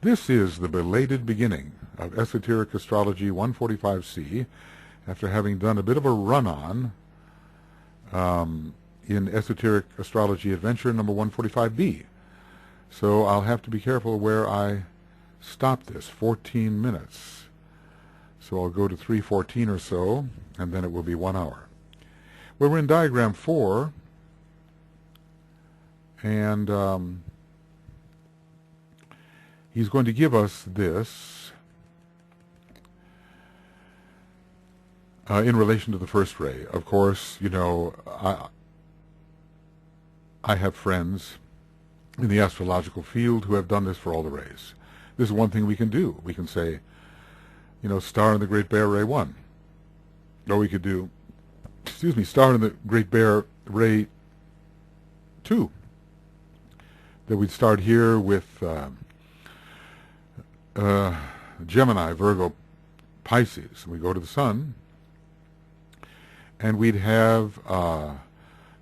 This is the belated beginning of Esoteric Astrology 145C, after having done a bit of a run-on in Esoteric Astrology Adventure number 145B. So I'll have to be careful where I stop this, 14 minutes. So I'll go to 3:14 or so, and then it will be 1 hour. Well, we're in diagram 4, and he's going to give us this in relation to the first ray. Of course, you know, I have friends in the astrological field who have done this for all the rays. This is one thing we can do. We can say, you know, star in the Great Bear, ray 1. Or we could do, star in the Great Bear, ray 2. That we'd start here with Gemini, Virgo, Pisces. We go to the Sun, and we'd have,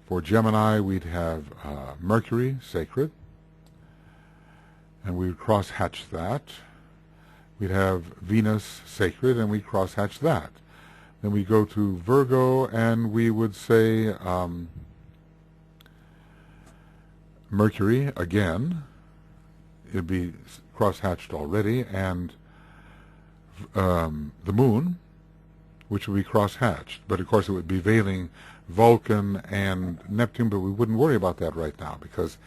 for Gemini, we'd have Mercury, sacred, and we would cross-hatch that. We'd have Venus, sacred, and we'd cross-hatch that. Then we go to Virgo, and we would say Mercury again. It'd be cross-hatched already, and the Moon, which would be cross-hatched. But of course it would be veiling Vulcan and Neptune, but we wouldn't worry about that right now, because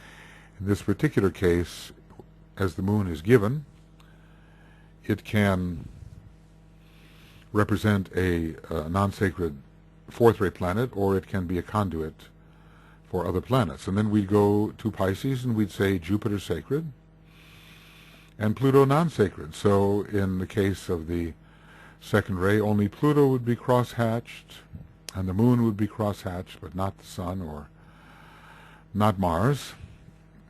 in this particular case, as the Moon is given, it can represent a non-sacred fourth-ray planet, or it can be a conduit for other planets. And then we'd go to Pisces, and we'd say Jupiter sacred and Pluto non-sacred. So in the case of the second ray, only Pluto would be cross-hatched, and the Moon would be cross-hatched, but not the Sun or not Mars.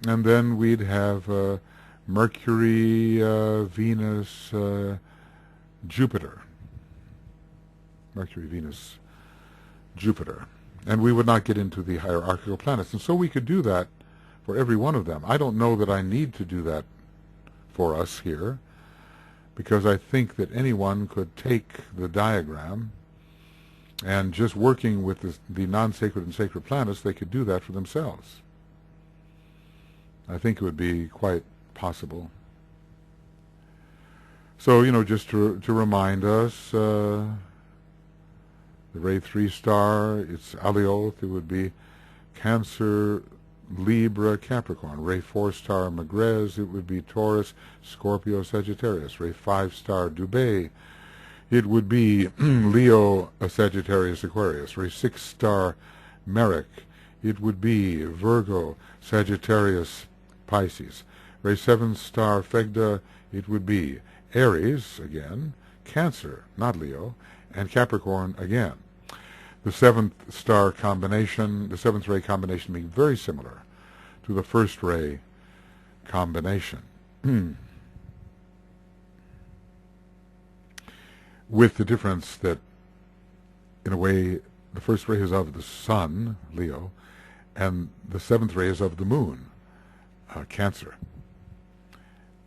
And then we'd have Mercury, Venus, Jupiter. Mercury, Venus, Jupiter. And we would not get into the hierarchical planets. And so we could do that for every one of them. I don't know that I need to do that for us here, because I think that anyone could take the diagram, and just working with the non-sacred and sacred planets, they could do that for themselves. I think it would be quite possible. So, you know, just to remind us, the ray 3 star, it's Alioth. It would be Cancer, Libra, Capricorn. Ray 4 star, Megrez. It would be Taurus, Scorpio, Sagittarius. Ray 5 star, Dubhe. It would be Leo, Sagittarius, Aquarius. Ray 6 star, Merrick. It would be Virgo, Sagittarius, Pisces. Ray 7 star, Phegda. It would be Aries, again, Cancer, not Leo, and Capricorn again. The seventh star combination, the seventh ray combination being very similar to the first ray combination. With the difference that, in a way, the first ray is of the Sun, Leo, and the seventh ray is of the Moon, Cancer.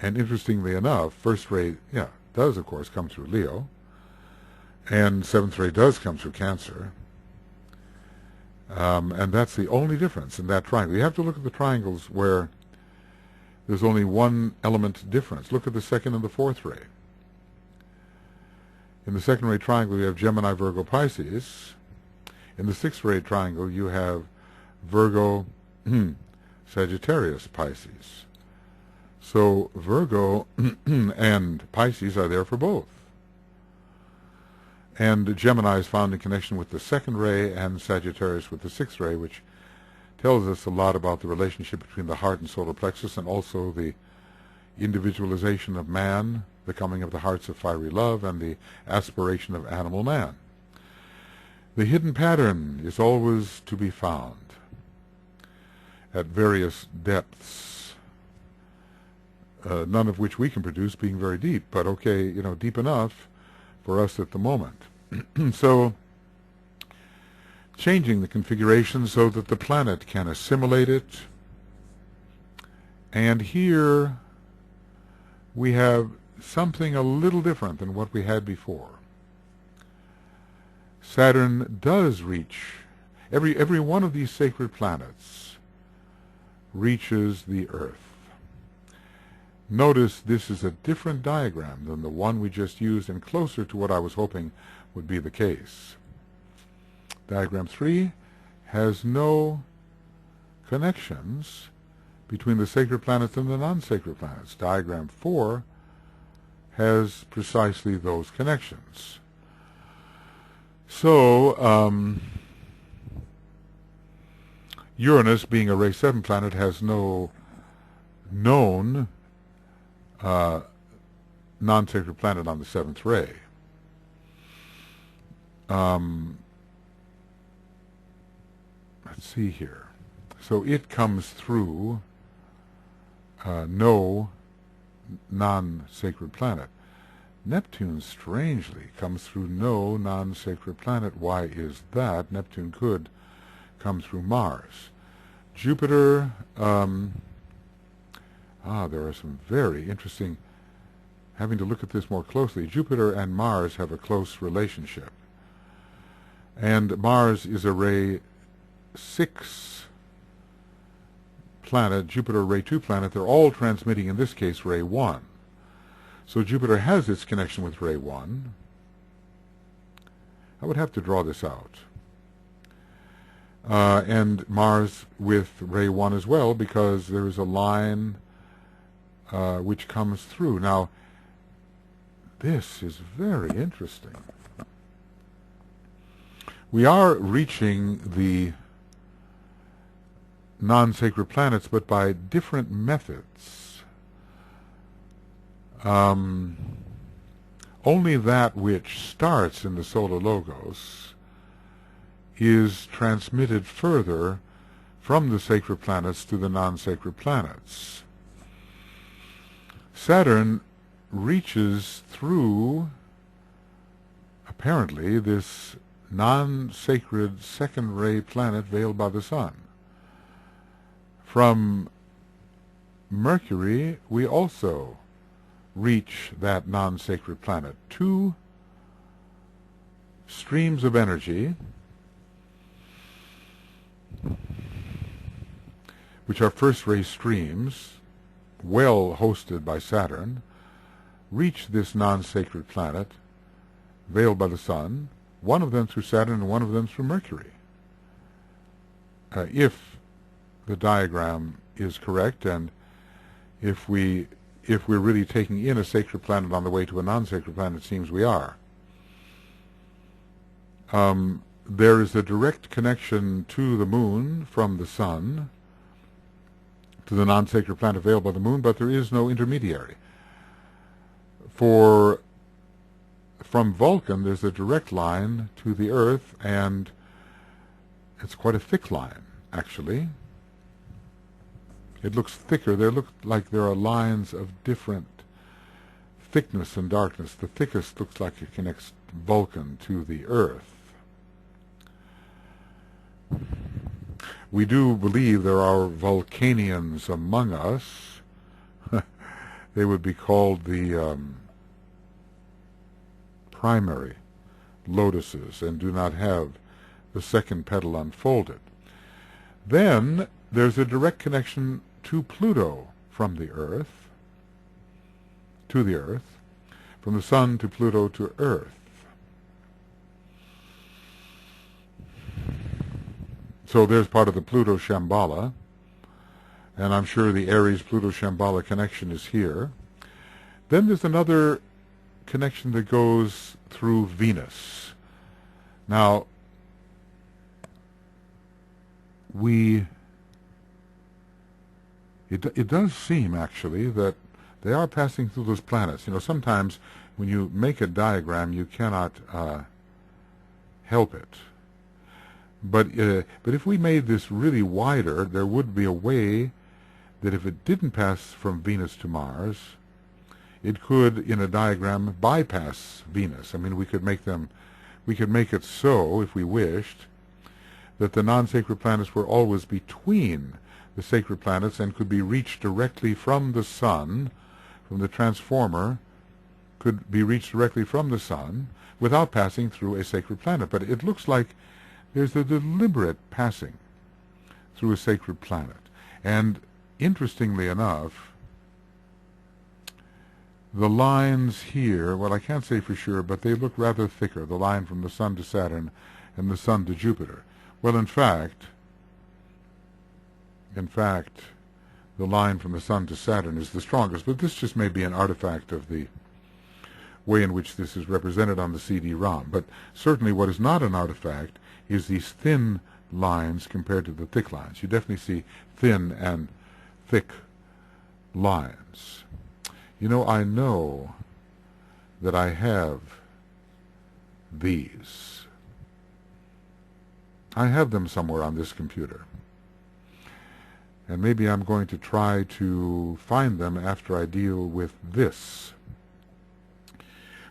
And interestingly enough, first ray, does of course come through Leo, and seventh ray does come through Cancer. And that's the only difference in that triangle. You have to look at the triangles where there's only one element difference. Look at the second and the fourth ray. In the second ray triangle, you have Gemini, Virgo, Pisces. In the sixth ray triangle, you have Virgo, Sagittarius, Pisces. So Virgo and Pisces are there for both. And Gemini is found in connection with the second ray, and Sagittarius with the sixth ray, which tells us a lot about the relationship between the heart and solar plexus, and also the individualization of man, the coming of the hearts of fiery love, and the aspiration of animal man. The hidden pattern is always to be found at various depths, none of which we can produce, being very deep, but okay, you know, deep enough for us at the moment. So, changing the configuration so that the planet can assimilate it, and here we have something a little different than what we had before. Saturn does reach, every one of these sacred planets reaches the Earth. Notice this is a different diagram than the one we just used and closer to what I was hoping would be the case. Diagram 3 has no connections between the sacred planets and the non-sacred planets. Diagram 4 has precisely those connections. So, Uranus, being a Ray 7 planet, has no known non-sacred planet on the 7th ray. Let's see here. So it comes through no non-sacred planet. Neptune, strangely, comes through no non-sacred planet. Why is that? Neptune could come through Mars. Jupiter, there are some very interesting, having to look at this more closely. Jupiter and Mars have a close relationship. And Mars is a Ray 6 planet, Jupiter Ray 2 planet. They're all transmitting, in this case, Ray 1. So Jupiter has its connection with Ray 1. I would have to draw this out. And Mars with Ray 1 as well, because there is a line which comes through. Now, this is very interesting. We are reaching the non-sacred planets, but by different methods. Only that which starts in the solar logos is transmitted further from the sacred planets to the non-sacred planets. Saturn reaches through, apparently, this non-sacred second-ray planet veiled by the sun. From Mercury, we also reach that non-sacred planet. Two streams of energy, which are first-ray streams, well hosted by Saturn, reach this non-sacred planet, veiled by the sun, one of them through Saturn and one of them through Mercury. If the diagram is correct, and if we're really taking in a sacred planet on the way to a non-sacred planet, it seems we are. There is a direct connection to the moon from the sun, to the non-sacred planet veiled by the moon, but there is no intermediary. From Vulcan, there's a direct line to the Earth, and it's quite a thick line, actually. It looks thicker. There look like there are lines of different thickness and darkness. The thickest looks like it connects Vulcan to the Earth. We do believe there are Vulcanians among us. They would be called the primary lotuses and do not have the second petal unfolded. Then there's a direct connection to Pluto from the Earth, to the Earth, from the Sun to Pluto to Earth. So there's part of the Pluto-Shambhala, and I'm sure the Aries-Pluto-Shambhala connection is here. Then there's another connection that goes through Venus. Now, it does seem, actually, that they are passing through those planets. You know, sometimes when you make a diagram, you cannot help it. But if we made this really wider, there would be a way that if it didn't pass from Venus to Mars, it could, in a diagram, bypass Venus. I mean, we could make it so, if we wished, that the non-sacred planets were always between the sacred planets and could be reached directly from the sun from the transformer could be reached directly from the sun without passing through a sacred planet. But it looks like there's a deliberate passing through a sacred planet. And interestingly enough, the lines here, well, I can't say for sure, but they look rather thicker, the line from the sun to Saturn and the sun to Jupiter. Well, in fact, the line from the sun to Saturn is the strongest, but this just may be an artifact of the way in which this is represented on the CD-ROM. But certainly what is not an artifact is these thin lines compared to the thick lines. You definitely see thin and thick lines. You know, I know that I have these. I have them somewhere on this computer. And maybe I'm going to try to find them after I deal with this.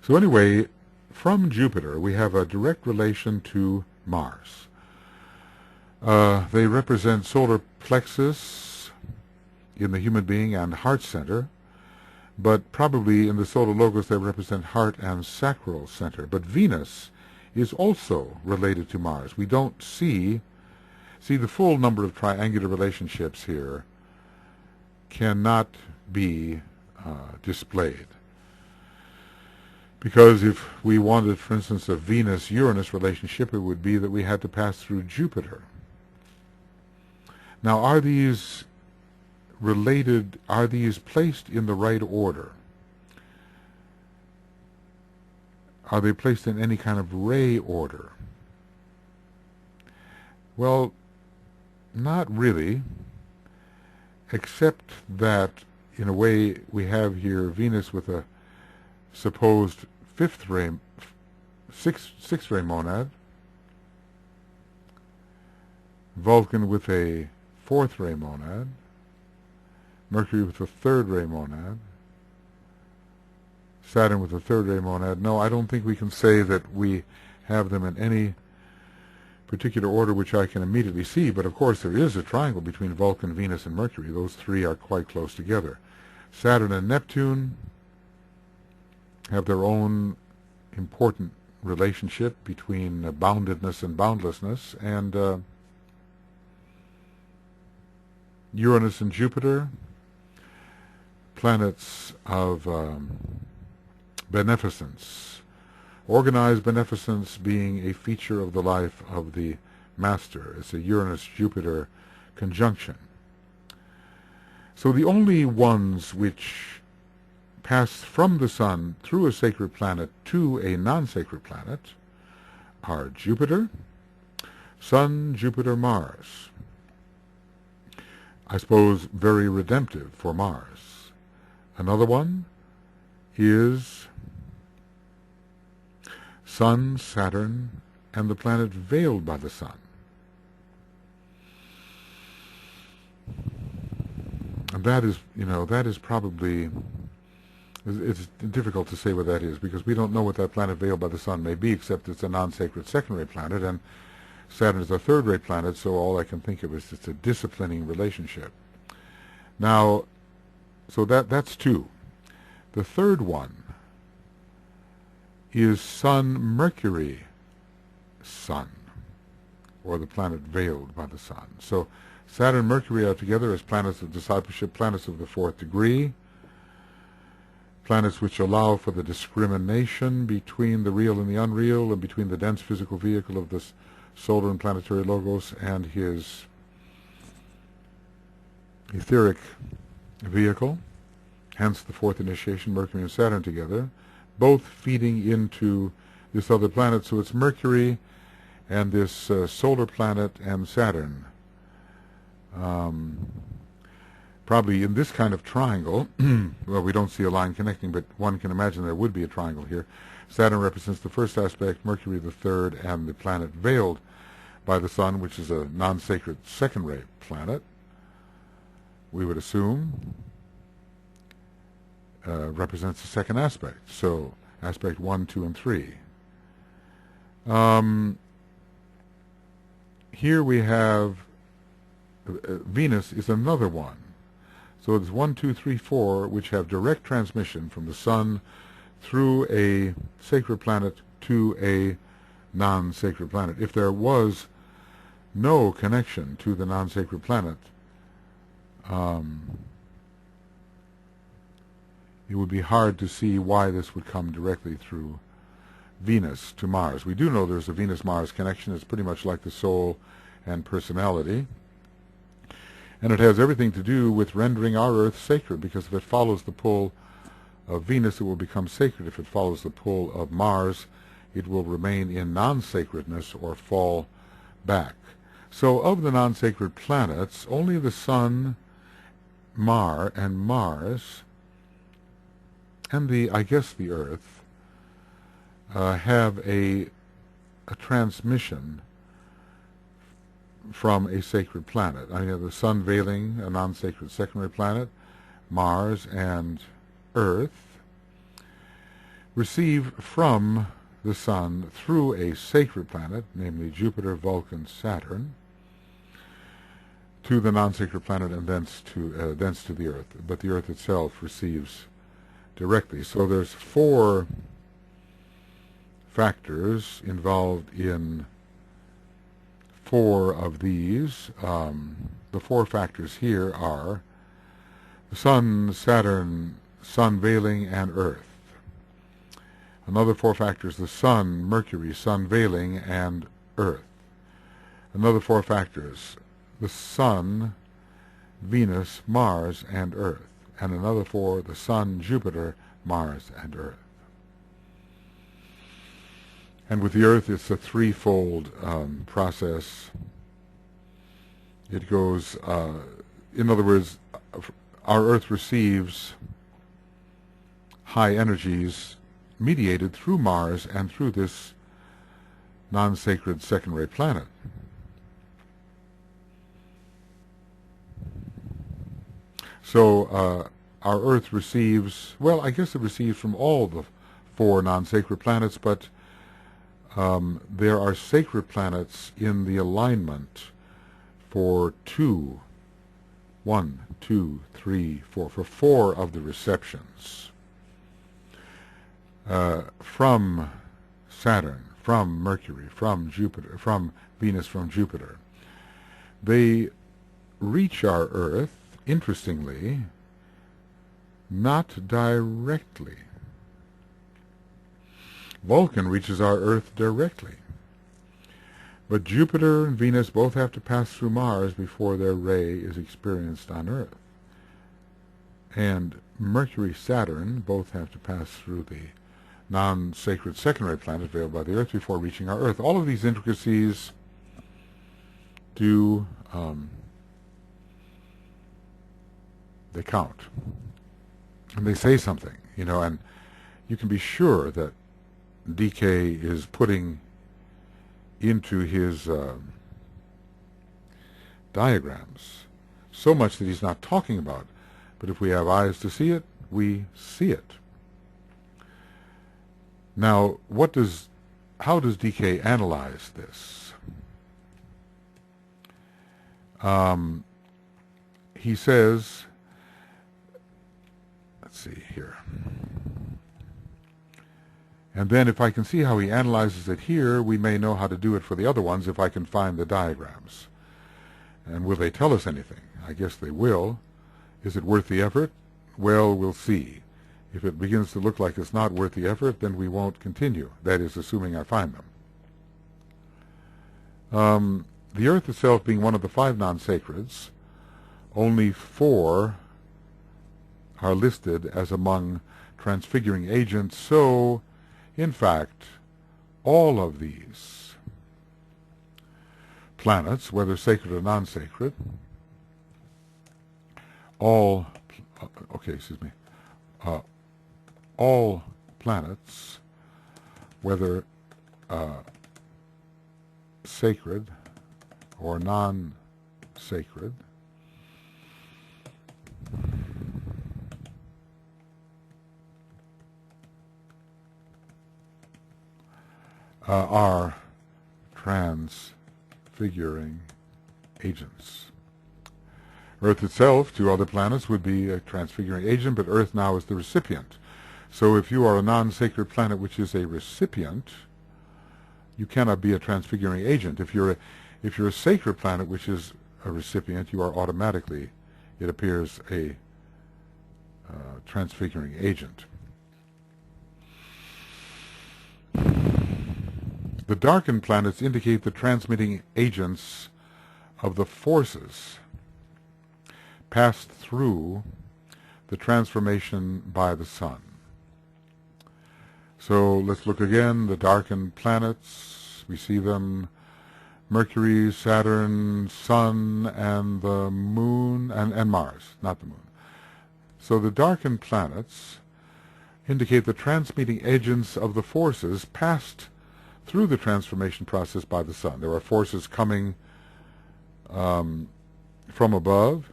So anyway, from Jupiter, we have a direct relation to Mars. They represent solar plexus in the human being and heart center, but probably in the solar logos they represent heart and sacral center. But Venus is also related to Mars. We don't see the full number of triangular relationships here cannot be displayed. Because if we wanted, for instance, a Venus-Uranus relationship, it would be that we had to pass through Jupiter. Now, are these related, are these placed in the right order? Are they placed in any kind of ray order? Well, not really, except that, in a way, we have here Venus with a supposed sixth ray monad, Vulcan with a fourth ray monad, Mercury with a third ray monad, Saturn with a third ray monad. No, I don't think we can say that we have them in any particular order which I can immediately see, but of course there is a triangle between Vulcan, Venus, and Mercury. Those three are quite close together. Saturn and Neptune have their own important relationship between boundedness and boundlessness, and Uranus and Jupiter, planets of beneficence, organized beneficence being a feature of the life of the master. It's a Uranus-Jupiter conjunction. So the only ones which pass from the sun through a sacred planet to a non-sacred planet are Jupiter, Sun, Jupiter, Mars. I suppose very redemptive for Mars. Another one is Sun, Saturn, and the planet veiled by the sun. And that is, that is probably, it's difficult to say what that is, because we don't know what that planet veiled by the sun may be, except it's a non-sacred second-ray planet, and Saturn is a third-ray planet, so all I can think of is it's a disciplining relationship. Now, so that's two. The third one is Sun-Mercury Sun, or the planet veiled by the sun. So Saturn and Mercury are together as planets of discipleship, planets of the fourth degree, planets which allow for the discrimination between the real and the unreal, and between the dense physical vehicle of this solar and planetary logos and his etheric vehicle, hence the fourth initiation, Mercury and Saturn together, both feeding into this other planet. So it's Mercury and this solar planet and Saturn. Probably in this kind of triangle, well, we don't see a line connecting, but one can imagine there would be a triangle here. Saturn represents the first aspect, Mercury the third, and the planet veiled by the sun, which is a non-sacred second-ray planet, we would assume, represents the second aspect. So aspect 1, 2, and 3. Here we have Venus is another one. So it's 1, 2, 3, 4, which have direct transmission from the sun through a sacred planet to a non-sacred planet. If there was no connection to the non-sacred planet, it would be hard to see why this would come directly through Venus to Mars. We do know there's a Venus-Mars connection. It's pretty much like the soul and personality. And it has everything to do with rendering our Earth sacred, because if it follows the pull of Venus, it will become sacred. If it follows the pull of Mars, it will remain in non-sacredness or fall back. So of the non-sacred planets, only the Sun, Mars, and I guess the Earth, have a transmission from a sacred planet. I mean, the Sun veiling a non-sacred secondary planet, Mars and Earth receive from the Sun through a sacred planet, namely Jupiter, Vulcan, Saturn, to the non-sacred planet and thence to the Earth. But the Earth itself receives directly. So there's 4 factors involved in 4 of these. The 4 factors here are the Sun, Saturn, Sun veiling, and Earth. Another 4 factors, the Sun, Mercury, Sun veiling, and Earth. Another 4 factors, the Sun, Venus, Mars, and Earth. And another 4, the Sun, Jupiter, Mars, and Earth. And with the Earth, it's a threefold process. It goes, in other words, our Earth receives high energies mediated through Mars and through this non-sacred secondary planet. So our Earth receives, well, I guess it receives from all the 4 non-sacred planets, but there are sacred planets in the alignment for 1, 2, 3, 4, for 4 of the receptions. From Saturn, from Mercury, from Jupiter, from Venus, from Jupiter. They reach our Earth, interestingly, not directly. Vulcan reaches our Earth directly. But Jupiter and Venus both have to pass through Mars before their ray is experienced on Earth. And Mercury, Saturn both have to pass through the non-sacred secondary planet veiled by the Earth before reaching our Earth. All of these intricacies do, they count. And they say something, you know, and you can be sure that DK is putting into his diagrams so much that he's not talking about. But if we have eyes to see it, we see it. Now, how does DK analyze this? He says, let's see here. And then if I can see how he analyzes it here, we may know how to do it for the other ones if I can find the diagrams. And will they tell us anything? I guess they will. Is it worth the effort? Well, we'll see. If it begins to look like it's not worth the effort, then we won't continue. That is, assuming I find them. The Earth itself being one of the 5 non-sacreds, only 4 are listed as among transfiguring agents. So, in fact, all of these planets, whether sacred or non-sacred, all planets, whether sacred or non-sacred, are transfiguring agents. Earth itself to other planets would be a transfiguring agent, but Earth now is the recipient. So if you are a non-sacred planet which is a recipient, you cannot be a transfiguring agent. If you're a sacred planet which is a recipient, you are automatically, it appears, a transfiguring agent. The darkened planets indicate the transmitting agents of the forces passed through the transformation by the sun. So let's look again, the darkened planets. We see them, Mercury, Saturn, Sun, and the Moon, and Mars, not the Moon. So the darkened planets indicate the transmitting agents of the forces passed through the transformation process by the sun. There are forces coming from above,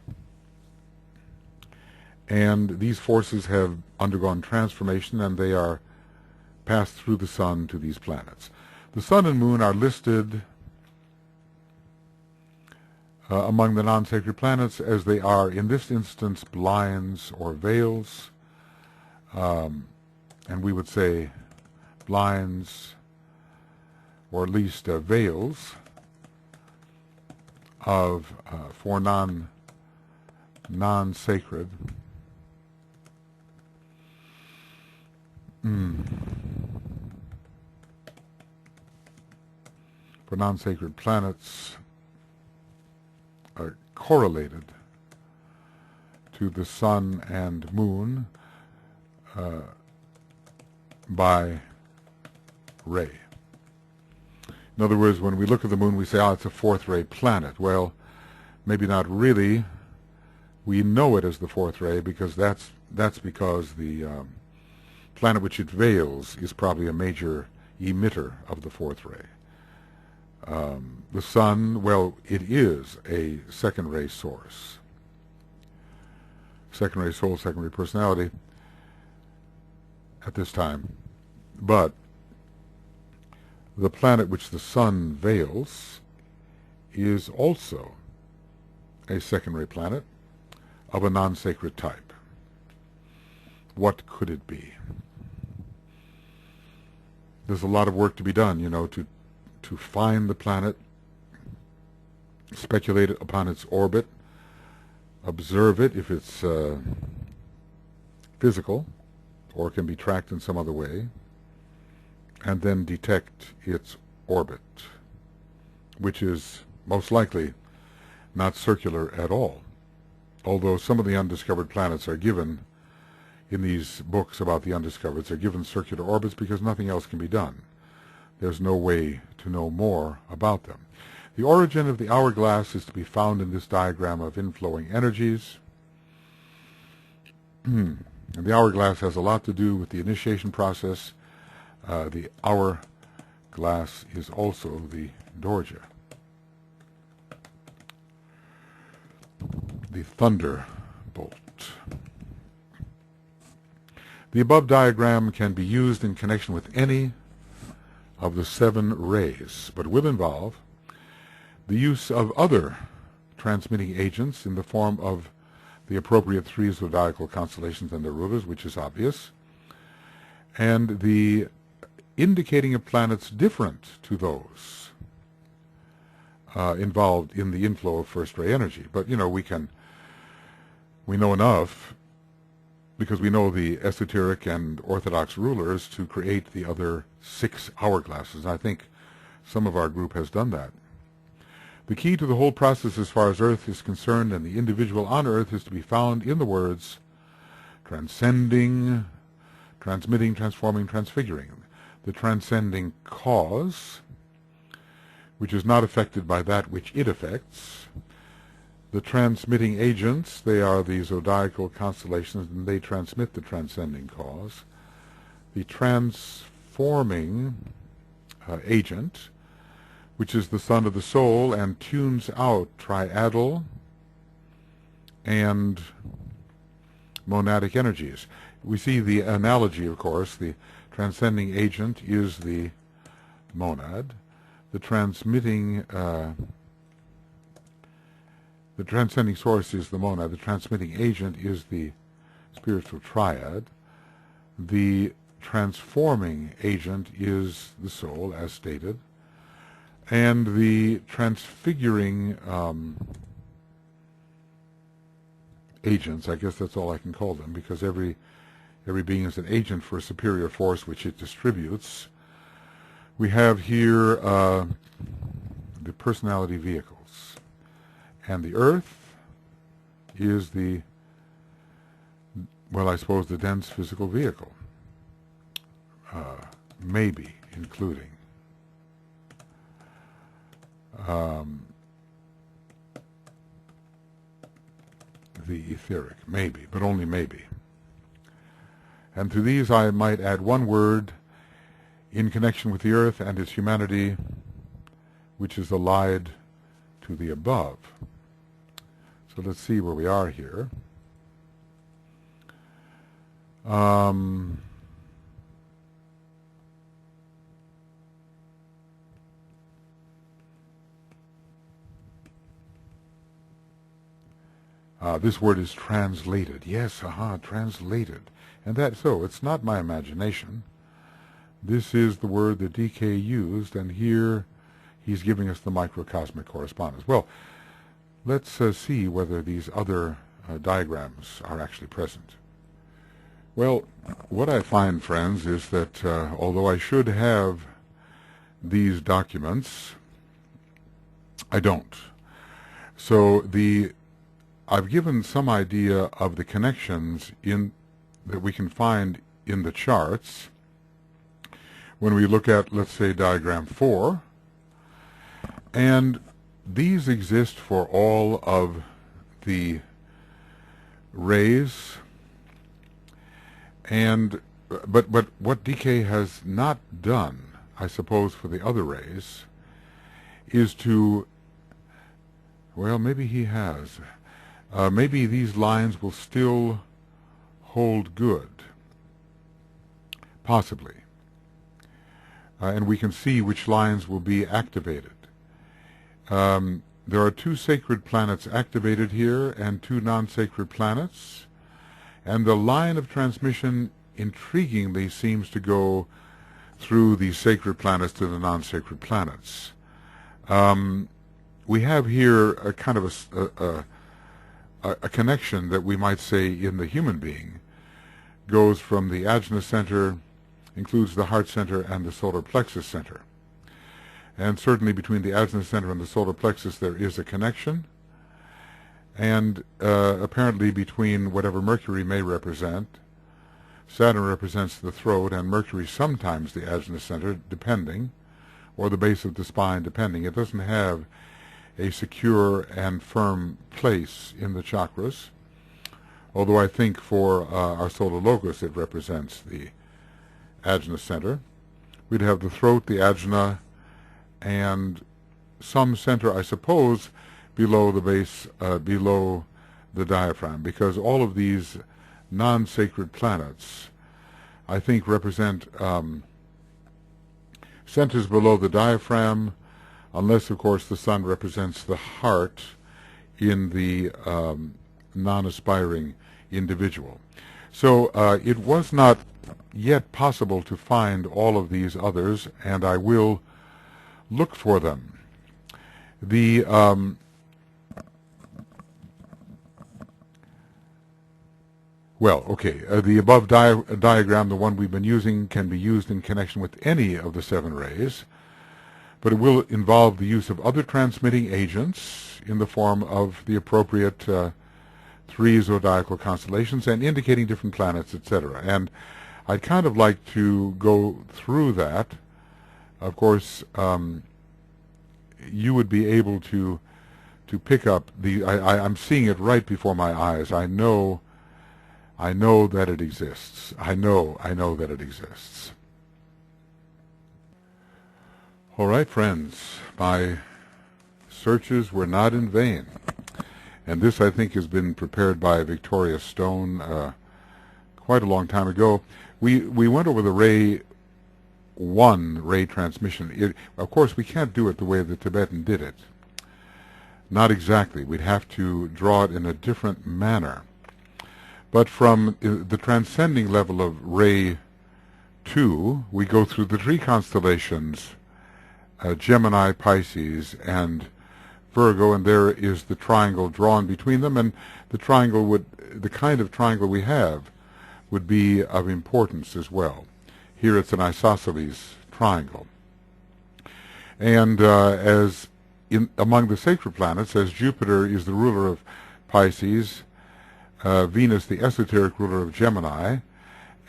and these forces have undergone transformation, and they are passed through the sun to these planets. The sun and moon are listed among the non-sacred planets as they are, in this instance, blinds or veils, and we would say blinds, or at least veils, of for non-sacred for non-sacred planets are correlated to the sun and moon by ray. In other words, when we look at the moon, we say, oh, it's a fourth ray planet. Well, maybe not really. We know it as the fourth ray because that's because the planet which it veils is probably a major emitter of the fourth ray. The sun, well, it is a second ray source. Second ray soul, second ray personality at this time. But the planet which the sun veils is also a second ray planet of a non-sacred type. What could it be? There's a lot of work to be done, to find the planet, speculate upon its orbit, observe it if it's physical or can be tracked in some other way, and then detect its orbit, which is most likely not circular at all, although some of the undiscovered planets are given in these books about the undiscovereds, are given circular orbits because nothing else can be done. There's no way to know more about them. The origin of the hourglass is to be found in this diagram of inflowing energies. And the hourglass has a lot to do with the initiation process. The hourglass is also the Dorje, the thunderbolt. The above diagram can be used in connection with any of the 7 rays, but will involve the use of other transmitting agents in the form of the appropriate 3 zodiacal constellations and their rulers, which is obvious, and the indicating of planets different to those involved in the inflow of first-ray energy. But, we know enough, because we know the esoteric and orthodox rulers, to create the other 6 hourglasses. I think some of our group has done that. The key to the whole process as far as Earth is concerned and the individual on Earth is to be found in the words transcending, transmitting, transforming, transfiguring. The transcending cause, which is not affected by that which it affects. The transmitting agents, they are the zodiacal constellations, and they transmit the transcending cause. The transforming agent, which is the sun of the soul, and tunes out triadal and monadic energies. We see the analogy, of course. The transcending agent is the monad. The transmitting The transcending source is the monad. The transmitting agent is the spiritual triad. The transforming agent is the soul, as stated. And the transfiguring agents, I guess that's all I can call them, because every being is an agent for a superior force which it distributes. We have here the personality vehicles. And the earth is the, well, I suppose the dense physical vehicle. Maybe including the etheric, maybe, but only maybe. And to these I might add one word in connection with the earth and its humanity, which is allied to the above. So let's see where we are here. This word is translated. Yes, translated. And so it's not my imagination. This is the word that DK used, and here he's giving us the microcosmic correspondence. Well, let's see whether these other diagrams are actually present. Well, what I find, friends, is that although I should have these documents, I don't. So I've given some idea of the connections that we can find in the charts when we look at, let's say, diagram 4. And these exist for all of the rays. But what DK has not done, I suppose, for the other rays, is to, well, maybe he has. Maybe these lines will still hold good, possibly. And we can see which lines will be activated. There are 2 sacred planets activated here and 2 non-sacred planets. And the line of transmission, intriguingly, seems to go through the sacred planets to the non-sacred planets. We have here a kind of a connection that we might say in the human being goes from the ajna center, includes the heart center and the solar plexus center. And certainly between the ajna center and the solar plexus there is a connection. And apparently between whatever Mercury may represent, Saturn represents the throat and Mercury sometimes the ajna center, depending, or the base of the spine, depending. It doesn't have a secure and firm place in the chakras, although I think for our solar locus it represents the ajna center. We'd have the throat, the ajna, and some center, I suppose, below the base, below the diaphragm, because all of these non-sacred planets, I think, represent centers below the diaphragm, unless, of course, the sun represents the heart in the non-aspiring individual. So it was not yet possible to find all of these others, and I will look for them. The the above diagram, the one we've been using, can be used in connection with any of the 7 rays, but it will involve the use of other transmitting agents in the form of the appropriate 3 zodiacal constellations and indicating different planets, etc. And I'd kind of like to go through that. Of course, you would be able to pick up I'm seeing it right before my eyes. I know that it exists. I know that it exists. All right, friends, my searches were not in vain. And this, I think, has been prepared by Victoria Stone quite a long time ago. We went over the ray 1 ray transmission. Of course, we can't do it the way the Tibetan did it. Not exactly. We'd have to draw it in a different manner. But from the transcending level of ray 2, we go through the three constellations, Gemini, Pisces, and Virgo, and there is the triangle drawn between them, and the kind of triangle we have would be of importance as well. Here it's an isosceles triangle. And among the sacred planets, as Jupiter is the ruler of Pisces, Venus the esoteric ruler of Gemini,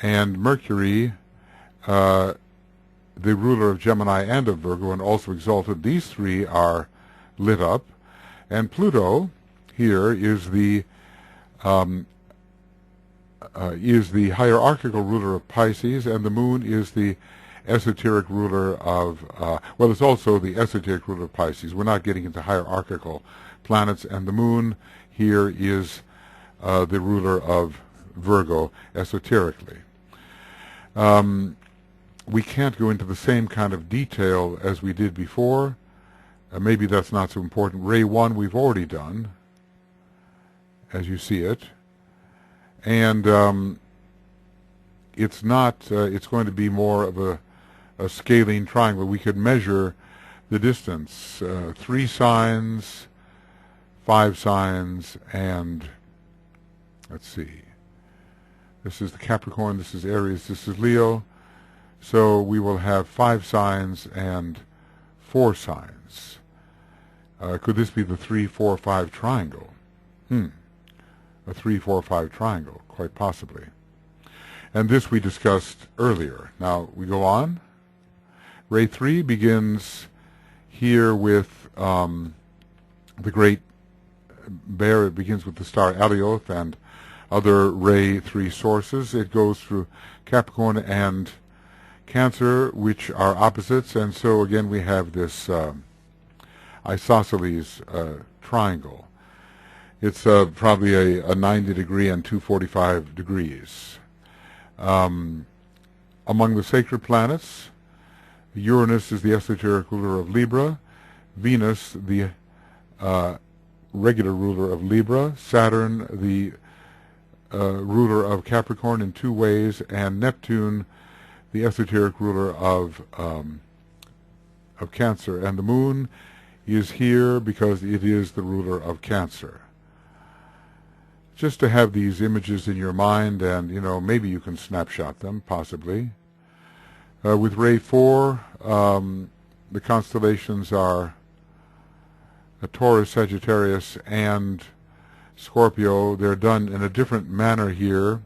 and Mercury the ruler of Gemini and of Virgo, and also exalted, these three are lit up. And Pluto here is the hierarchical ruler of Pisces, and the moon is the esoteric ruler of, well, it's also the esoteric ruler of Pisces. We're not getting into hierarchical planets, and the moon here is the ruler of Virgo esoterically. We can't go into the same kind of detail as we did before. Maybe that's not so important. Ray 1 we've already done, as you see it. And it's going to be more of a scaling triangle. We could measure the distance, 3 signs, 5 signs, and let's see. This is the Capricorn, this is Aries, this is Leo. So we will have 5 signs and 4 signs. Could this be the 3-4-5 triangle? A 3-4-5 triangle, quite possibly. And this we discussed earlier. Now we go on. Ray 3 begins here with the Great Bear. It begins with the star Alioth and other Ray 3 sources. It goes through Capricorn and Cancer, which are opposites, and so again we have this isosceles triangle. It's probably a 90 degree and 245 degrees. Among the sacred planets, Uranus is the esoteric ruler of Libra, Venus the regular ruler of Libra, Saturn the ruler of Capricorn in 2 ways, and Neptune the esoteric ruler of Cancer. And the moon is here because it is the ruler of Cancer. Just to have these images in your mind, and maybe you can snapshot them, possibly. With Ray 4, the constellations are Taurus, Sagittarius, and Scorpio. They're done in a different manner here,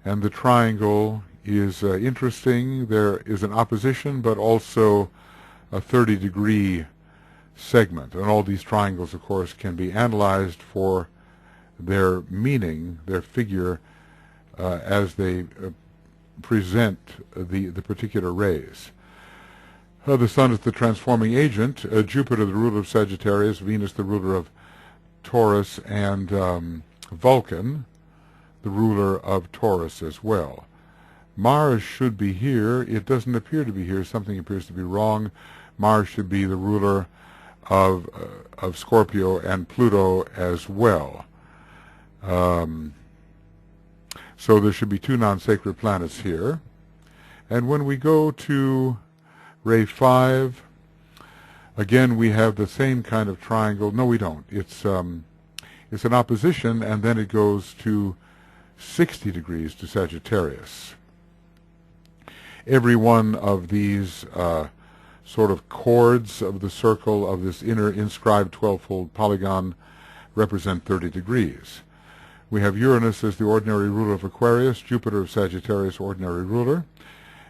and the triangle is interesting. There is an opposition, but also a 30-degree segment. And all these triangles, of course, can be analyzed for their meaning, their figure, as they present the particular rays. The Sun is the transforming agent. Jupiter, the ruler of Sagittarius, Venus, the ruler of Taurus, and Vulcan, the ruler of Taurus as well. Mars should be here. It doesn't appear to be here. Something appears to be wrong. Mars should be the ruler of Scorpio and Pluto as well. So there should be 2 non-sacred planets here. And when we go to Ray 5, again we have the same kind of triangle. No, we don't. It's an opposition, and then it goes to 60 degrees to Sagittarius. Every one of these sort of chords of the circle of this inner inscribed 12-fold polygon represent 30 degrees. We have Uranus as the ordinary ruler of Aquarius, Jupiter of Sagittarius, ordinary ruler.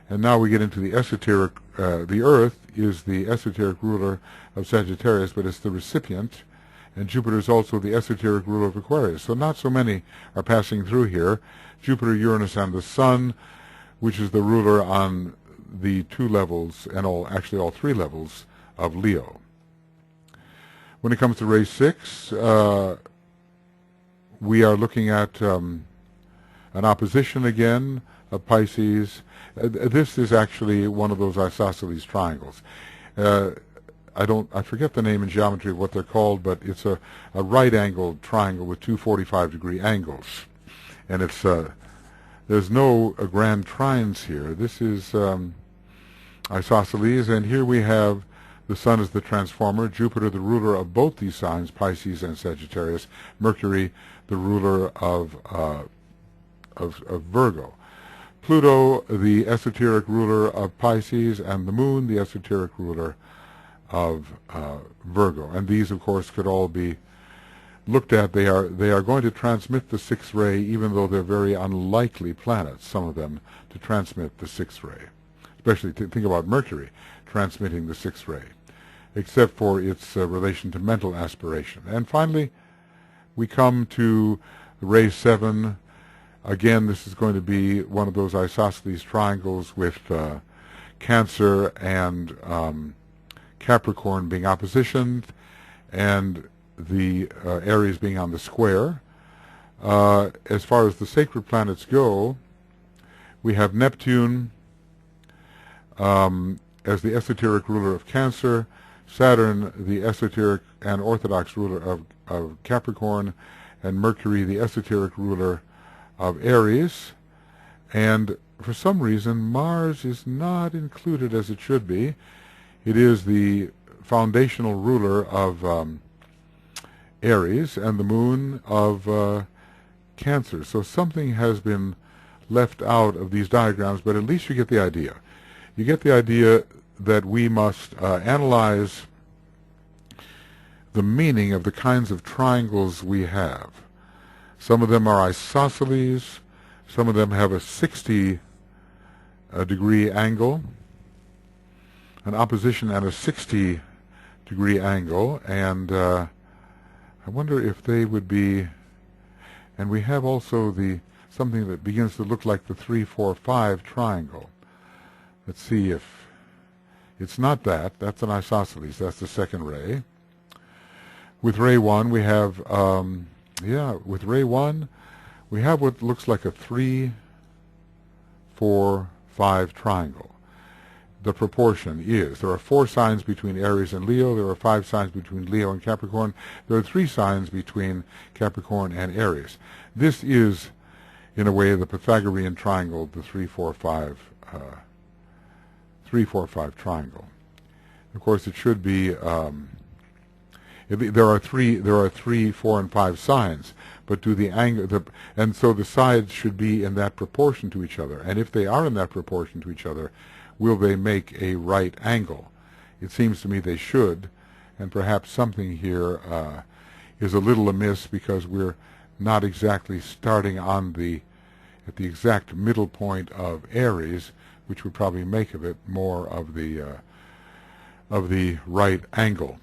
And now we get into the esoteric, the Earth is the esoteric ruler of Sagittarius, but it's the recipient, and Jupiter is also the esoteric ruler of Aquarius. So not so many are passing through here. Jupiter, Uranus, and the Sun, which is the ruler on the 2 levels, and actually all 3 levels of Leo. When it comes to Ray 6, we are looking at an opposition again of Pisces. This is actually one of those isosceles triangles. I forget the name in geometry of what they're called, but it's a right-angled triangle with two 45-degree angles. And it's, there's no grand trines here. This is isosceles, and here we have the Sun as the transformer, Jupiter the ruler of both these signs, Pisces and Sagittarius, Mercury the ruler of Virgo, Pluto the esoteric ruler of Pisces, and the Moon the esoteric ruler of Virgo. And these, of course, could all be looked at. They are going to transmit the sixth ray, even though they're very unlikely planets, some of them, to transmit the sixth ray. Especially think about Mercury transmitting the sixth ray, except for its relation to mental aspiration. And finally, we come to ray 7. Again, this is going to be one of those isosceles triangles with Cancer and Capricorn being oppositioned, and the Aries being on the square. As far as the sacred planets go, we have Neptune as the esoteric ruler of Cancer, Saturn the esoteric and orthodox ruler of Capricorn, and Mercury the esoteric ruler of Aries. And for some reason Mars is not included as it should be. It is the foundational ruler of Aries and the Moon of Cancer. So something has been left out of these diagrams, but at least you get the idea. You get the idea that we must analyze the meaning of the kinds of triangles we have. Some of them are isosceles, some of them have a 60-degree angle, an opposition and a 60-degree angle, and I wonder if they would be, and we have also the something that begins to look like the 3-4-5 triangle. Let's see if it's not that. That's an isosceles. That's the second ray. With ray 1, we have, with ray 1, we have what looks like a 3-4-5 triangle. The proportion is, there are 4 signs between Aries and Leo, there are 5 signs between Leo and Capricorn, there are 3 signs between Capricorn and Aries. This is, in a way, the Pythagorean triangle, the 3-4-5 triangle. Of course, it should be. There are 3, 4, and 5 signs, but do the angle, and so the sides should be in that proportion to each other. And if they are in that proportion to each other, will they make a right angle? It seems to me they should, and perhaps something here is a little amiss because we're not exactly starting on at the exact middle point of Aries, which would probably make of it more of the right angle.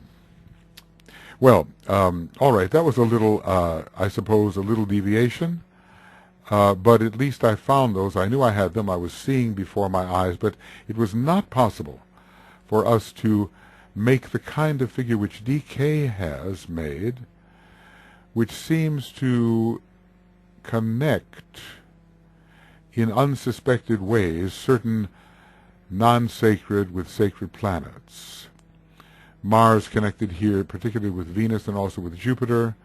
Well, all right, that was a little, I suppose, a little deviation, but at least I found those. I knew I had them. I was seeing before my eyes, but it was not possible for us to make the kind of figure which DK has made, which seems to connect in unsuspected ways certain non-sacred with sacred planets. Mars connected here particularly with Venus and also with Jupiter,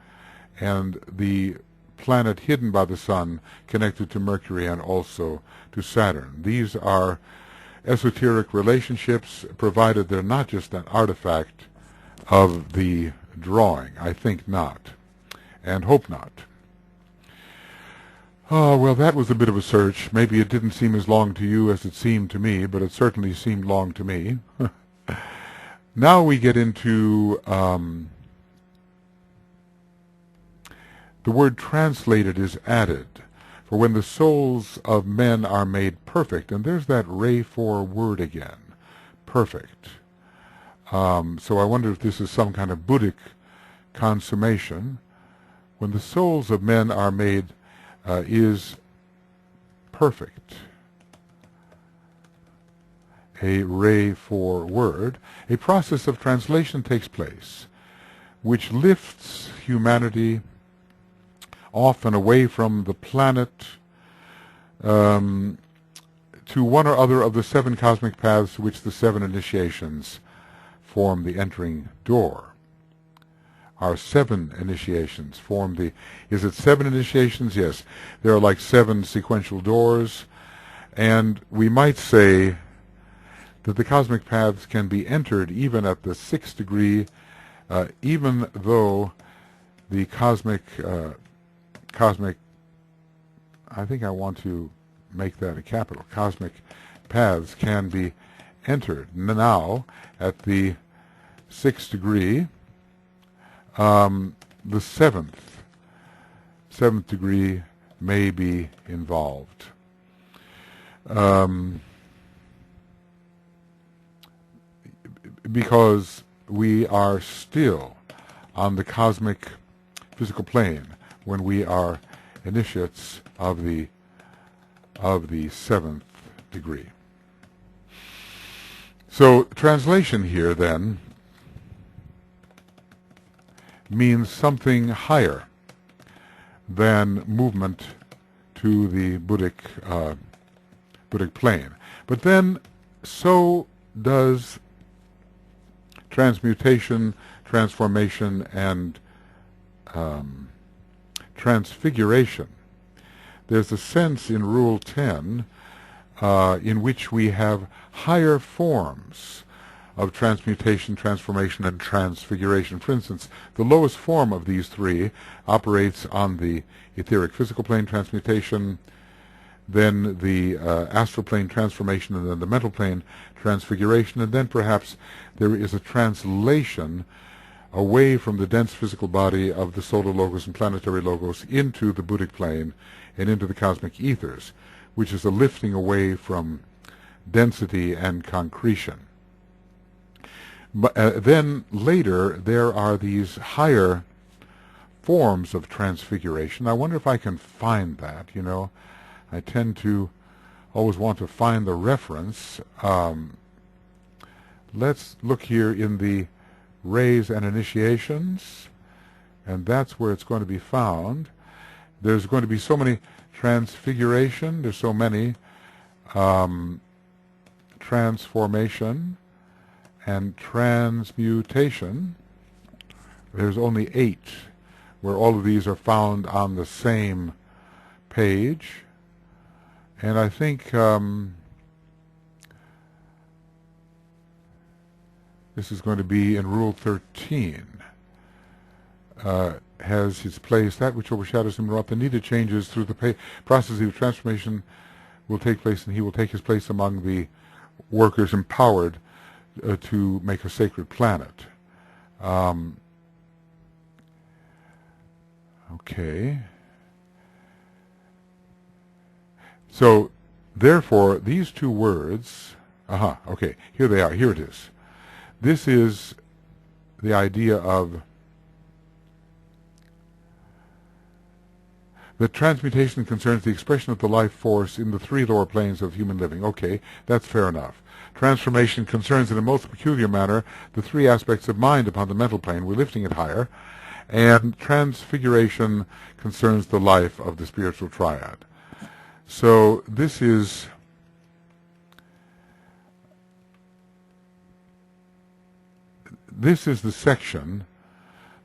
and the planet hidden by the Sun connected to Mercury and also to Saturn. These are esoteric relationships, provided they're not just an artifact of the drawing. I think not, and hope not. Oh, well, that was a bit of a search. Maybe it didn't seem as long to you as it seemed to me, but it certainly seemed long to me. Now we get into the word translated is added. For when the souls of men are made perfect, and there's that ray 4 word again, perfect. So I wonder if this is some kind of Buddhic consummation. When the souls of men are made is perfect, a ray 4 word, a process of translation takes place, which lifts humanity off and away from the planet to one or other of the 7 cosmic paths to which the 7 initiations form the entering door. Our 7 initiations form the... Is it 7 initiations? Yes. There are like 7 sequential doors, and we might say that the cosmic paths can be entered even at the 6th degree, even though the cosmic, I think I want to make that a capital, cosmic paths can be entered now at the 6th degree. The 7th degree may be involved. Because we are still on the cosmic physical plane when we are initiates of the 7th degree. So translation here then means something higher than movement to the Buddhic plane. But then so does transmutation, transformation, and transfiguration. There's a sense in Rule 10 in which we have higher forms of transmutation, transformation, and transfiguration. For instance, the lowest form of these 3 operates on the etheric physical plane, transmutation, then the astral plane, transformation, and then the mental plane, transfiguration, and then perhaps there is a translation away from the dense physical body of the solar logos and planetary logos into the Buddhic plane and into the cosmic ethers, which is a lifting away from density and concretion. But then later there are these higher forms of transfiguration. I wonder if I can find that, you know. I tend to always want to find the reference. Let's look here in the rays and initiations, and that's where it's going to be found. There's going to be so many transfiguration, there's so many transformation and transmutation. There's only 8 where all of these are found on the same page. And I think this is going to be in Rule 13. Has his place, that which overshadows him, wrought the needed changes through the process of transformation will take place, and he will take his place among the workers empowered to make a sacred planet. Okay. So, therefore, these 2 words, okay, here they are, here it is. This is the idea of the transmutation concerns the expression of the life force in the 3 lower planes of human living. Okay, that's fair enough. Transformation concerns in a most peculiar manner the 3 aspects of mind upon the mental plane. We're lifting it higher. And transfiguration concerns the life of the spiritual triad. So this is the section.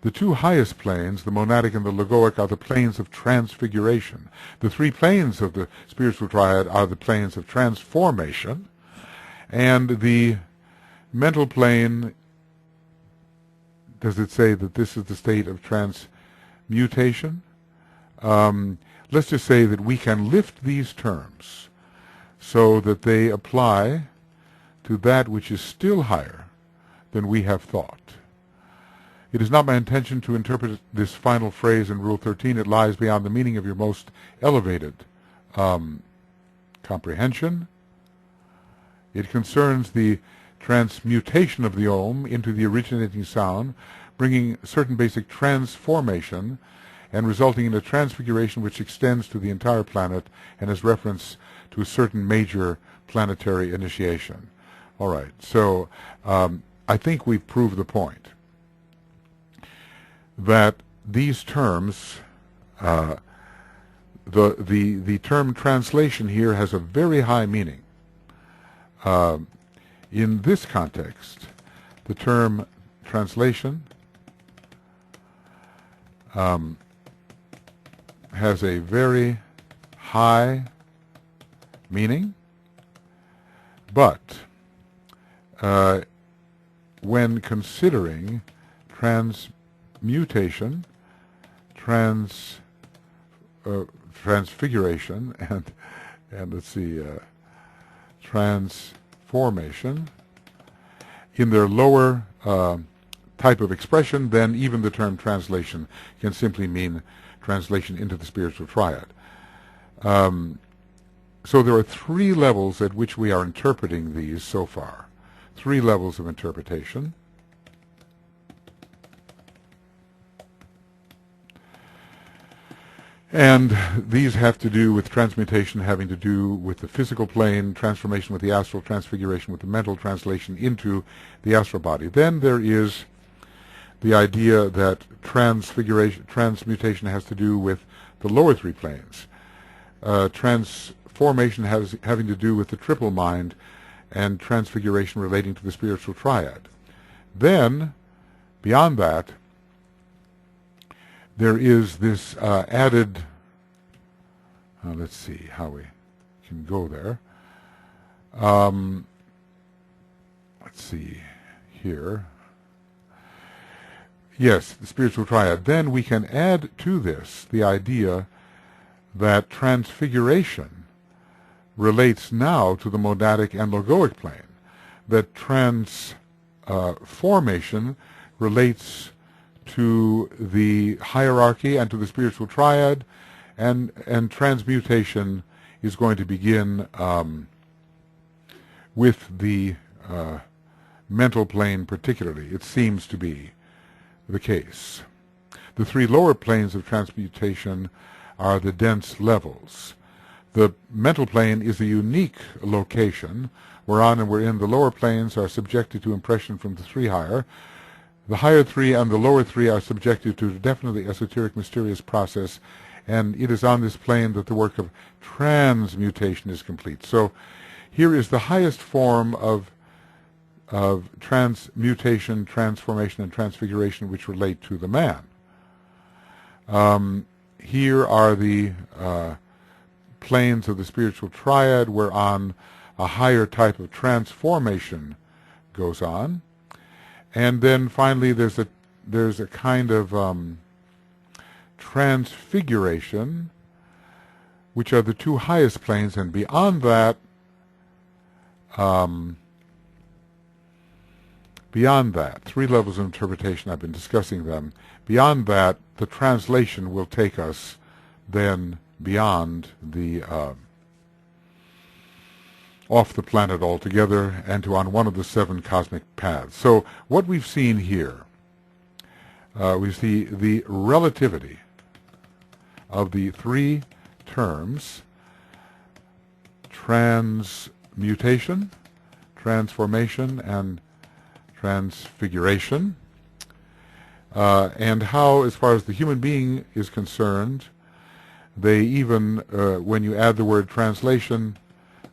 The 2 highest planes, the monadic and the logoic, are the planes of transfiguration. The 3 planes of the spiritual triad are the planes of transformation, and the mental plane, does it say that this is the state of transmutation? Let's just say that we can lift these terms so that they apply to that which is still higher than we have thought. It is not my intention to interpret this final phrase in Rule 13. It lies beyond the meaning of your most elevated comprehension. It concerns the transmutation of the Om into the originating sound, bringing certain basic transformation and resulting in a transfiguration which extends to the entire planet and has reference to a certain major planetary initiation. All right, so I think we've proved the point that these terms, the term translation here has a very high meaning. In this context, The term translation has a very high meaning, but when considering transmutation, transfiguration, and let's see, transformation, in their lower type of expression, then even the term translation can simply mean translation into the spiritual triad. So there are three levels at which we are interpreting these so far. Three levels of interpretation. And these have to do with transmutation, having to do with the physical plane, transformation with the astral, transfiguration with the mental, translation into the astral body. Then there is the idea that transmutation has to do with the lower three planes. Transformation having to do with the triple mind, and transfiguration relating to the spiritual triad. Then, beyond that, there is this added, let's see how we can go there. Let's see here. Yes, the spiritual triad. Then we can add to this the idea that transfiguration relates now to the monadic and logoic plane, that transformation relates to the hierarchy and to the spiritual triad, and transmutation is going to begin with the mental plane particularly. It seems to be the case. The three lower planes of transmutation are the dense levels. The mental plane is a unique location whereon and wherein the lower planes are subjected to impression from the three higher. The higher three and the lower three are subjected to a definitely esoteric, mysterious process, and it is on this plane that the work of transmutation is complete. So here is the highest form of transmutation, transformation, and transfiguration which relate to the man. Here are the planes of the spiritual triad whereon a higher type of transformation goes on. And then finally there's a kind of transfiguration, which are the two highest planes, and beyond that, three levels of interpretation, I've been discussing them. Beyond that, the translation will take us then beyond the off the planet altogether and to on one of the seven cosmic paths. So what we've seen here, we see the relativity of the three terms: transmutation, transformation, and transfiguration, and how, as far as the human being is concerned, they even, when you add the word translation,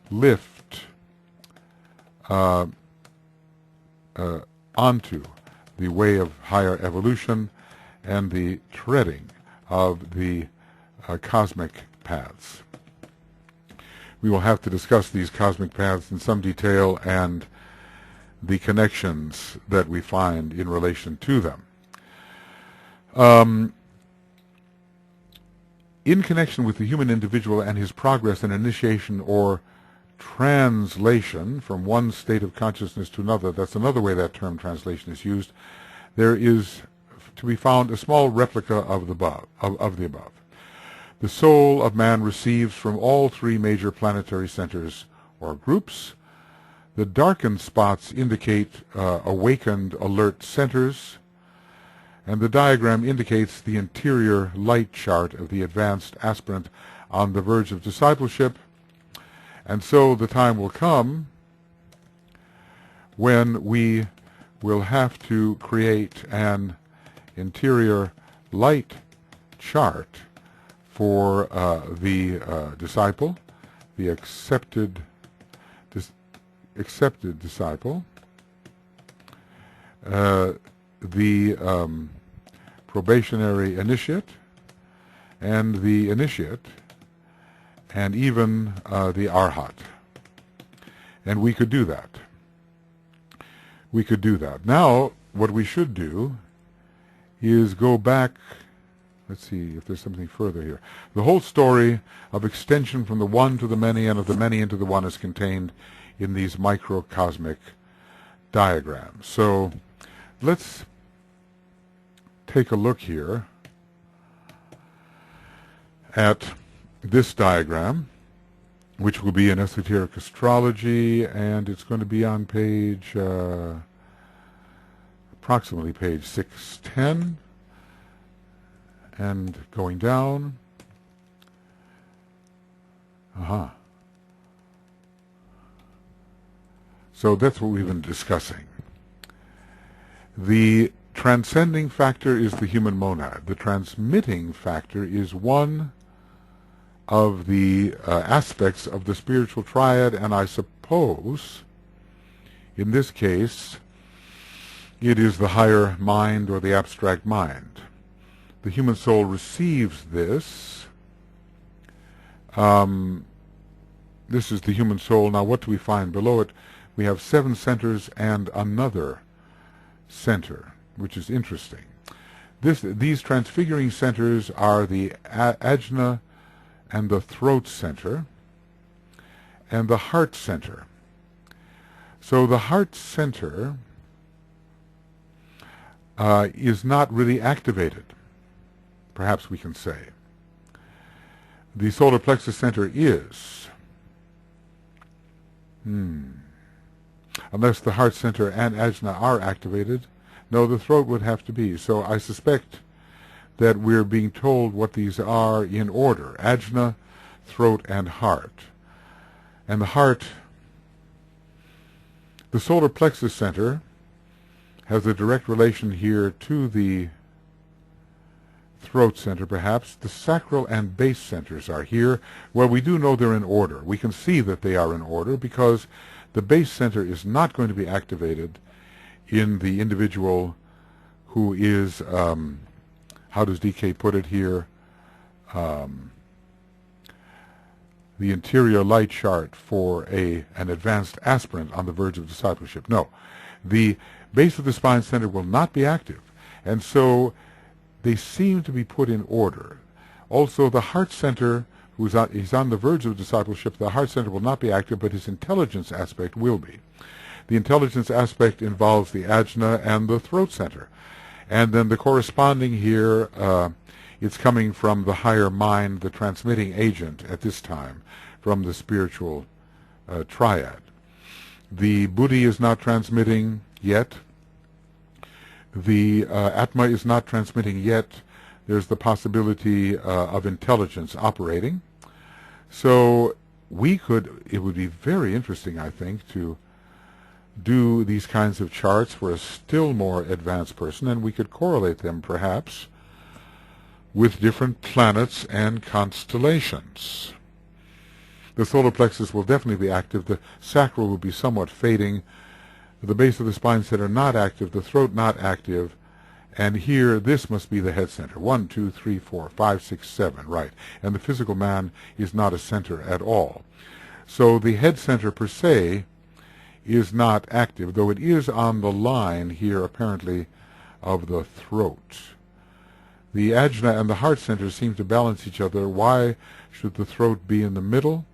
lift onto the way of higher evolution and the treading of the cosmic paths. We will have to discuss these cosmic paths in some detail and the connections that we find in relation to them. In connection with the human individual and his progress in initiation or translation from one state of consciousness to another, that's another way that term translation is used, there is to be found a small replica of the above. The soul of man receives from all three major planetary centers or groups. The darkened spots indicate awakened alert centers, and the diagram indicates the interior light chart of the advanced aspirant on the verge of discipleship. And so the time will come when we will have to create an interior light chart for the disciple, the accepted disciple, the probationary initiate, and the initiate, and even the arhat. And we could do that. We could do that. Now, what we should do is go back. Let's see if there's something further here. The whole story of extension from the one to the many and of the many into the one is contained in these microcosmic diagrams. So let's take a look here at this diagram, which will be in Esoteric Astrology, and it's going to be on page, approximately page 610, and going down. So that's what we've been discussing. The transcending factor is the human monad. The transmitting factor is one of the aspects of the spiritual triad, and I suppose, in this case, it is the higher mind or the abstract mind. The human soul receives this. This is the human soul. Now, what do we find below it? We have 7 centers and another center, which is interesting. These transfiguring centers are the ajna and the throat center and the heart center. So the heart center is not really activated, perhaps we can say. The solar plexus center is. Unless the heart center and ajna are activated, no, the throat would have to be. So I suspect that we're being told what these are in order: ajna, throat, and heart. And the heart, the solar plexus center, has a direct relation here to the throat center, perhaps. The sacral and base centers are here. Well, we do know they're in order. We can see that they are in order because the base center is not going to be activated in the individual who is, how does DK put it here, the interior light chart for an advanced aspirant on the verge of discipleship. No, the base of the spine center will not be active, and so they seem to be put in order. Also, the heart center, he's on the verge of discipleship, the heart center will not be active, but his intelligence aspect will be. The intelligence aspect involves the ajna and the throat center. And then the corresponding here, it's coming from the higher mind, the transmitting agent at this time, from the spiritual triad. The buddhi is not transmitting yet. The atma is not transmitting yet. There's the possibility of intelligence operating. So it would be very interesting, I think, to do these kinds of charts for a still more advanced person, and we could correlate them perhaps with different planets and constellations. The solar plexus will definitely be active. The sacral will be somewhat fading. The base of the spine center not active. The throat not active. And here, this must be the head center. 1, 2, 3, 4, 5, 6, 7, right. And the physical man is not a center at all. So the head center per se is not active, though it is on the line here, apparently, of the throat. The ajna and the heart center seem to balance each other. Why should the throat be in the middle?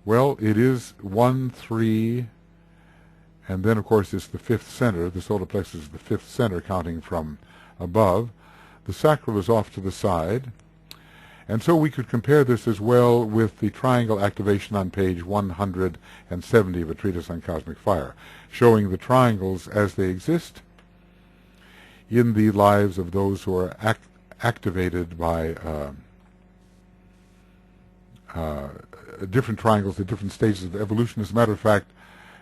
Well, it is 1, 3, and then, of course, it's the 5th center. The solar plexus is the 5th center, counting from above. The sacral is off to the side. And so we could compare this as well with the triangle activation on page 170 of a treatise on cosmic fire, showing the triangles as they exist in the lives of those who are activated by different triangles at different stages of evolution. As a matter of fact,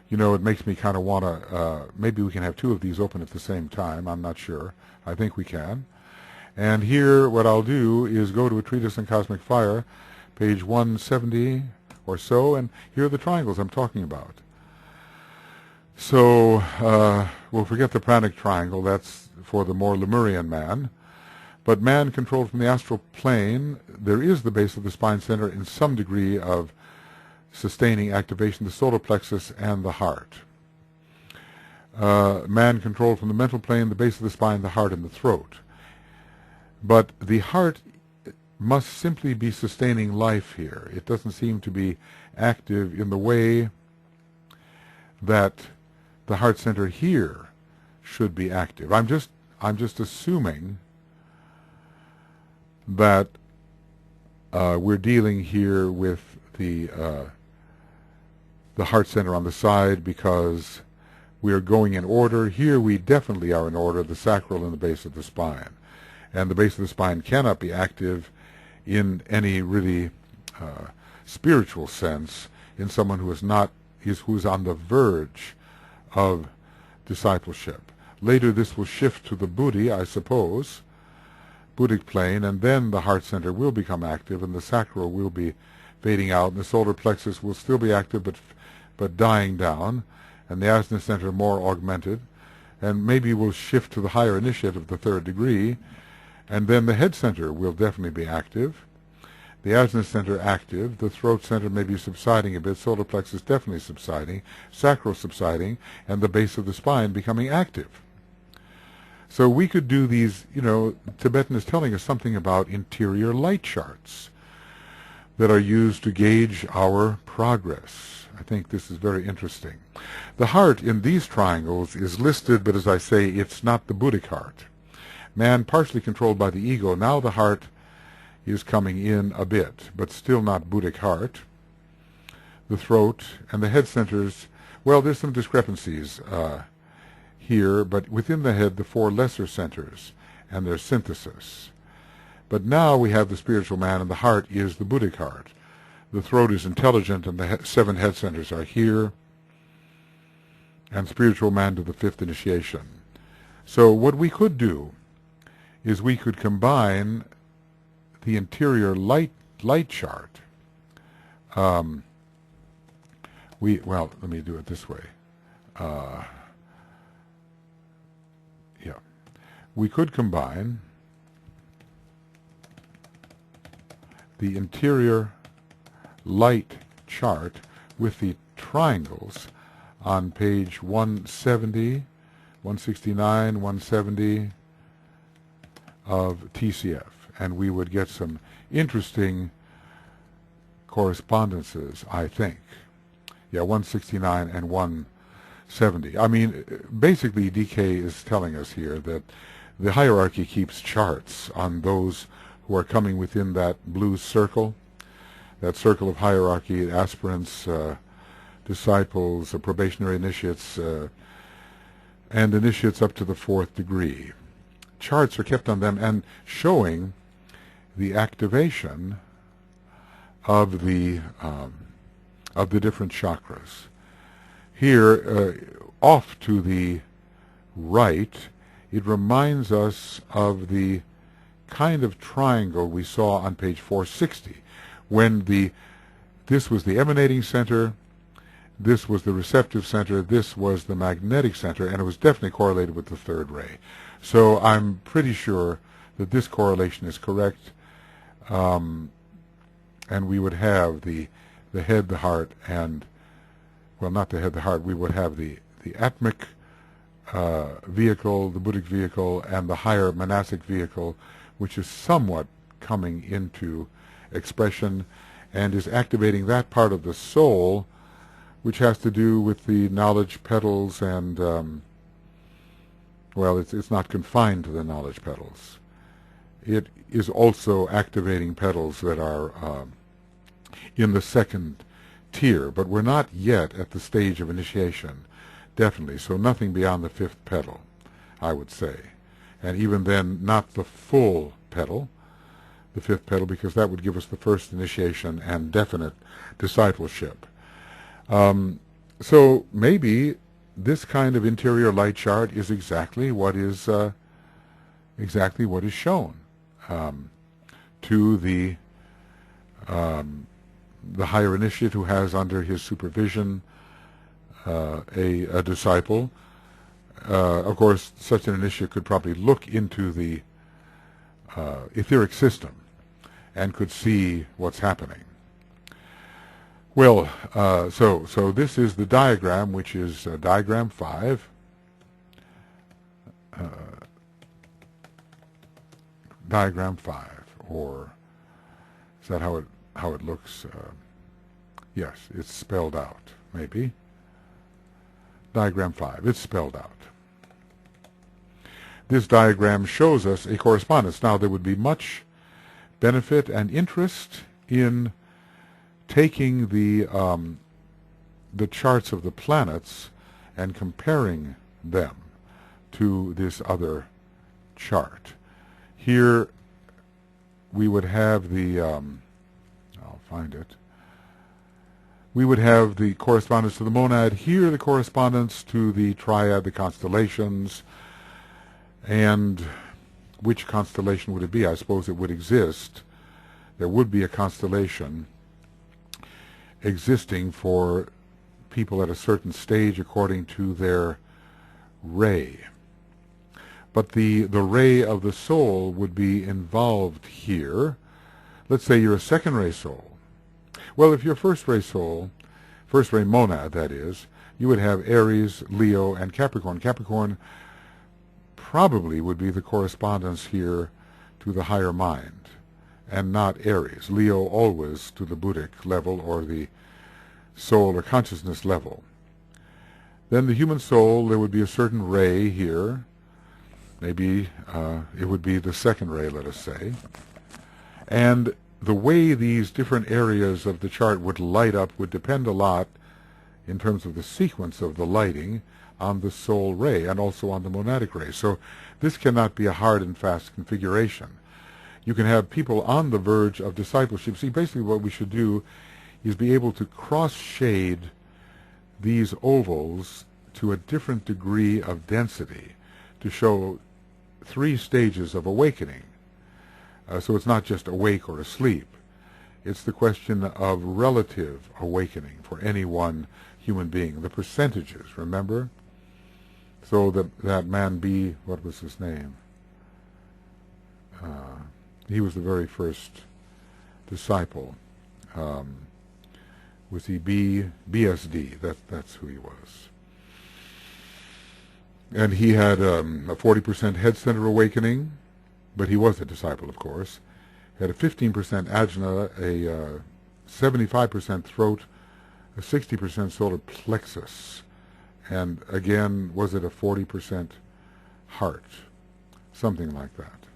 you know, it makes me kind of want to, maybe we can have 2 of these open at the same time. I'm not sure. I think we can. And here, what I'll do is go to a treatise on cosmic fire, page 170 or so, and here are the triangles I'm talking about. So we'll forget the pranic triangle. That's for the more Lemurian man. But man controlled from the astral plane, there is the base of the spine center in some degree of sustaining activation, the solar plexus and the heart. Man controlled from the mental plane, the base of the spine, the heart, and the throat. But the heart must simply be sustaining life here. It doesn't seem to be active in the way that the heart center here should be active. I'm just assuming that we're dealing here with the heart center on the side because we are going in order. Here we definitely are in order, the sacral and the base of the spine. And the base of the spine cannot be active in any really spiritual sense in someone who is not, who's on the verge of discipleship. Later this will shift to the buddhi, I suppose, Buddhic plane, and then the heart center will become active and the sacral will be fading out, and the solar plexus will still be active but dying down, and the asana center more augmented, and maybe will shift to the higher initiate of the third degree, and then the head center will definitely be active, the asana center active, the throat center may be subsiding a bit, solar plexus definitely subsiding, sacral subsiding, and the base of the spine becoming active. So we could do these, Tibetan is telling us something about interior light charts that are used to gauge our progress. I think this is very interesting. The heart in these triangles is listed, but as I say, it's not the Buddhic heart. Man partially controlled by the ego. Now the heart is coming in a bit, but still not Buddhic heart. The throat and the head centers, well, there's some discrepancies here, but within the head, the four lesser centers and their synthesis. But now we have the spiritual man, and the heart is the Buddhic heart. The throat is intelligent, and the seven head centers are here, and spiritual man to the fifth initiation. So what we could do is we could combine the interior light chart. Well, let me do it this way. We could combine the interior light chart with the triangles on page 170, 169, 170 of TCF, and we would get some interesting correspondences, I think. Yeah, 169 and 170. I mean, basically DK is telling us here that the hierarchy keeps charts on those who are coming within that blue circle, that circle of hierarchy, aspirants, disciples, probationary initiates, and initiates up to the fourth degree. Charts are kept on them and showing the activation of the different chakras. Here, off to the right, it reminds us of the kind of triangle we saw on page 460, when this was the emanating center, this was the receptive center, this was the magnetic center, and it was definitely correlated with the third ray. So I'm pretty sure that this correlation is correct, and we would have the head, the heart, and, well, not the head, the heart, we would have the atmic vehicle, the Buddhic vehicle, and the higher monastic vehicle, which is somewhat coming into expression and is activating that part of the soul which has to do with the knowledge petals and, well, it's not confined to the knowledge petals. It is also activating petals that are in the second tier, but we're not yet at the stage of initiation, definitely. So nothing beyond the fifth petal, I would say. And even then, not the full petal, the fifth petal, because that would give us the first initiation and definite discipleship. So maybe this kind of interior light chart is exactly what is shown to the higher initiate who has under his supervision a disciple. Of course, such an initiate could probably look into the etheric system and could see what's happening. Well, so this is the diagram, which is diagram 5. Diagram 5, or is that how it looks? Yes, it's spelled out, maybe. Diagram 5, it's spelled out. This diagram shows us a correspondence. Now, there would be much benefit and interest in taking the charts of the planets and comparing them to this other chart. Here we would have the, I'll find it, we would have the correspondence to the monad, here the correspondence to the triad, the constellations, and which constellation would it be? I suppose it would exist. There would be a constellation existing for people at a certain stage according to their ray. But the ray of the soul would be involved here. Let's say you're a second ray soul. Well, if you're first ray soul, first ray monad, that is, you would have Aries, Leo, and Capricorn. Capricorn probably would be the correspondence here to the higher mind, and not Aries. Leo always to the Buddhic level, or the soul or consciousness level. Then the human soul, there would be a certain ray here. Maybe it would be the second ray, let us say. And the way these different areas of the chart would light up would depend a lot, in terms of the sequence of the lighting, on the soul ray and also on the monadic ray. So this cannot be a hard and fast configuration. You can have people on the verge of discipleship. See, basically what we should do is be able to cross-shade these ovals to a different degree of density to show 3 stages of awakening. So it's not just awake or asleep. It's the question of relative awakening for any one human being. The percentages, remember? So that man B, what was his name? He was the very first disciple. Was he BSD? That's who he was. And he had a 40% head center awakening, but he was a disciple, of course. He had a 15% ajna, a 75% throat, a 60% solar plexus, and again, was it a 40% heart? Something like that.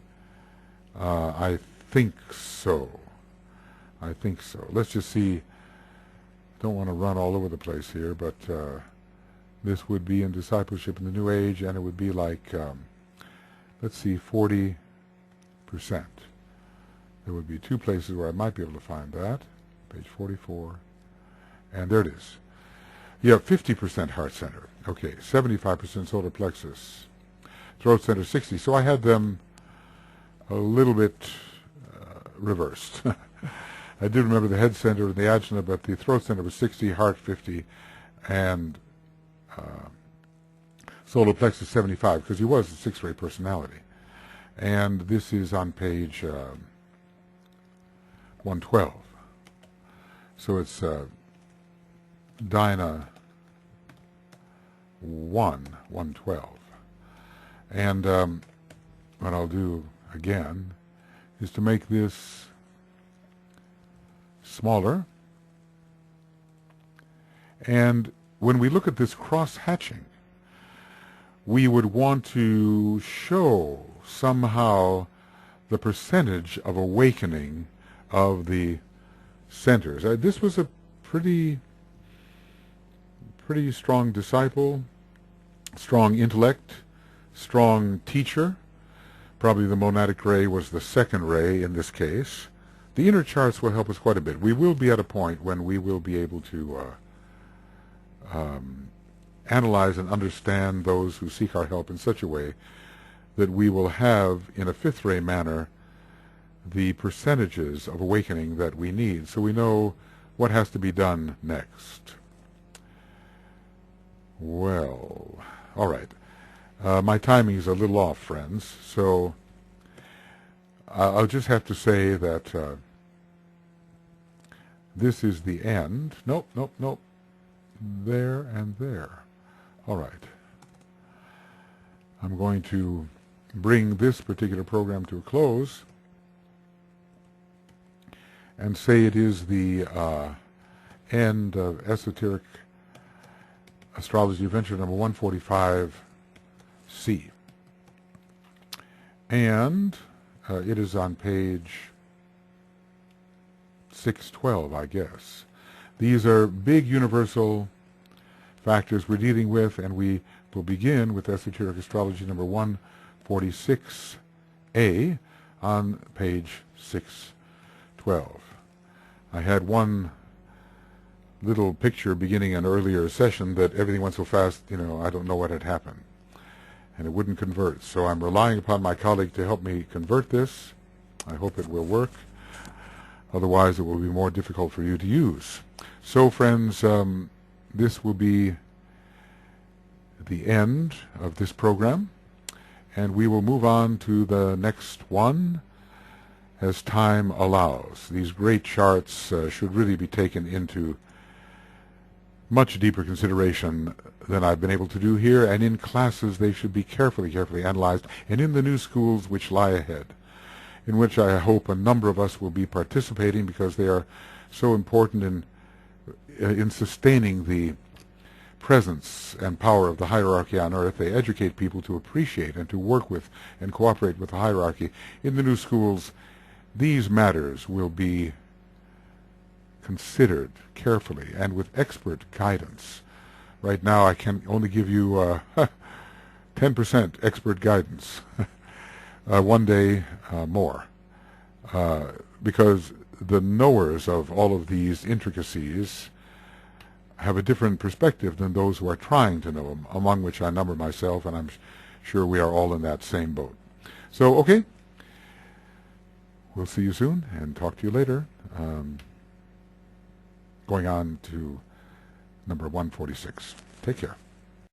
I think so. I think so. Let's just see. Don't want to run all over the place here, but this would be in discipleship in the New Age, and it would be like, let's see, 40%. There would be 2 places where I might be able to find that. Page 44. And there it is. You have 50% heart center. Okay, 75% solar plexus. Throat center 60. So I had them a little bit reversed. I did remember the head center and the ajna, but the throat center was 60, heart 50, and solar plexus 75, because he was a 6-ray personality. And this is on page 112. So it's Dyna 112. And what I'll do again is to make this smaller. And when we look at this cross-hatching, we would want to show somehow the percentage of awakening of the centers. This was a pretty strong disciple, strong intellect, strong teacher. Probably the monadic ray was the second ray in this case. The inner charts will help us quite a bit. We will be at a point when we will be able to analyze and understand those who seek our help in such a way that we will have, in a 5th ray manner, the percentages of awakening that we need, so we know what has to be done next. Well, all right. My timing is a little off, friends, so I'll just have to say that this is the end. Nope, nope, nope. There and there. All right. I'm going to bring this particular program to a close and say it is the end of Esoteric Astrology Adventure number 145C. And it is on page 612, I guess. These are big universal factors we're dealing with, and we will begin with Esoteric Astrology number 146A on page 612. I had one little picture beginning an earlier session that everything went so fast, I don't know what had happened. And it wouldn't convert. So I'm relying upon my colleague to help me convert this. I hope it will work. Otherwise, it will be more difficult for you to use. So, friends, this will be the end of this program, and we will move on to the next one as time allows. These great charts should really be taken into much deeper consideration than I've been able to do here, and in classes they should be carefully analyzed, and in the new schools which lie ahead, in which I hope a number of us will be participating because they are so important in sustaining the presence and power of the hierarchy on earth. They educate people to appreciate and to work with and cooperate with the hierarchy. In the new schools, these matters will be considered carefully and with expert guidance. Right now I can only give you 10% expert guidance. One day more. Because the knowers of all of these intricacies have a different perspective than those who are trying to know them, among which I number myself, and I'm sure we are all in that same boat. So, okay. We'll see you soon and talk to you later. Going on to number 146. Take care.